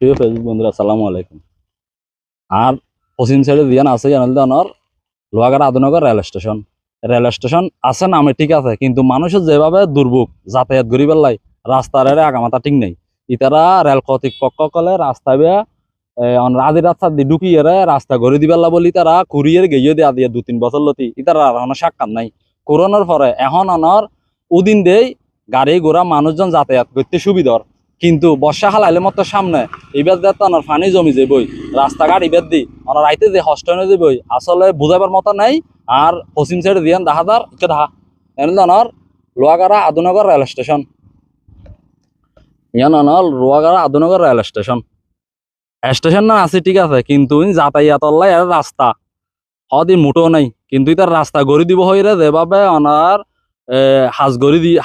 প্রিয় ফেসবুক বন্ধুরা, আসসালামু আলাইকুম। আর পশ্চিম সাইডে দিয়ান আছে জানার লোহাগাড়া আদনগর রেল স্টেশন আছে নামে ঠিক আছে, কিন্তু মানুষের যেভাবে দুর্ভোগ যাতায়াত করি পেলাই রাস্তার আগামাতা ঠিক নেই। ইতারা রেল কর্তৃপক্ষ কলে রাস্তা বেয়া আদি রাস্তা দি ঢুকিয়ে রাস্তা গড়ে দিবেলা বলি তারা কুরিয়ার গিয়ে দিয়া দিয়ে 2-3 বছর লতি ইতারা আর সাক্ষাৎ নাই। করোনার পরে এখন অনর উদিন দেই গাড়ি ঘোড়া মানুষজন যাতায়াত করতে সুবিধার, কিন্তু বর্ষা হালাইলে মতো সামনে এবার দিয়ে তো পানি জমি যে বই রাস্তাঘাট এবার দি রাইতে যে হস্ট হয়ে যে বই আসলে বুঝাবার মতো নাই। আর পশ্চিম সাইডে দিয়ান দাহাদার ইকে দাহা এনে লোহাগাড়া আদনগর রেল স্টেশন, ইয়ান লোহাগাড়া আদনগর রেল স্টেশন স্টেশন না আছে ঠিক আছে, কিন্তু যাতায়াত এর রাস্তা হদিন মুঠো নাই। কিন্তু তার রাস্তা গড়ি দিব হইরে যেভাবে অনার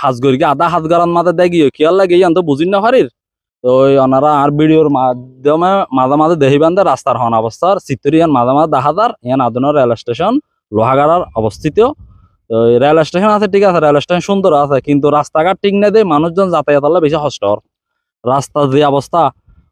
হাজগড়িকে আধা হাত গারান মাঝে দেখিও খেয়াল লাগে ইয়ান তো বুঝিন না পারির। তো ওনারা আর ভিডিওর মাধ্যমে মাঝে মাঝে দেখিবান রাস্তার হন অবস্থার চিত্র ইয়ান মাঝে মাঝে দেখাদার ইয়ান আদনের রেল স্টেশন লোহাগাড়ার অবস্থিত। তো রেল স্টেশন আছে ঠিক আছে, রেল স্টেশন সুন্দর আছে, কিন্তু রাস্তাঘাট ঠিক নেই দেয় মানুষজন যাতায়াত বেশি কষ্ট। রাস্তার যে অবস্থা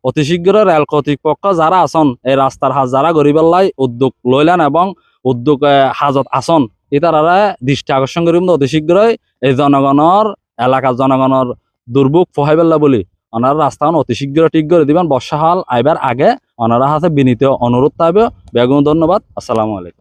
অতি শীঘ্র রেল কর্তৃপক্ষ যারা আছেন এই রাস্তার হাজ যারা গরিবেল্লাই উদ্যোগ লইলেন এবং উদ্যোগ হাজত আসন ইতারা দৃষ্টি আকর্ষণ করিব অতি শীঘ্রই এই জনগণের এলাকার জনগণের দুর্ভোগ ফহাইবেল্লা বলি ওনারা রাস্তা অতি শীঘ্র ঠিক করে দিবেন। বর্ষাকাল আইবার আগে ওনারা হাতে বিনীত অনুরোধ থাকবে। বেগুন ধন্যবাদ। আসসালামু আলাইকুম।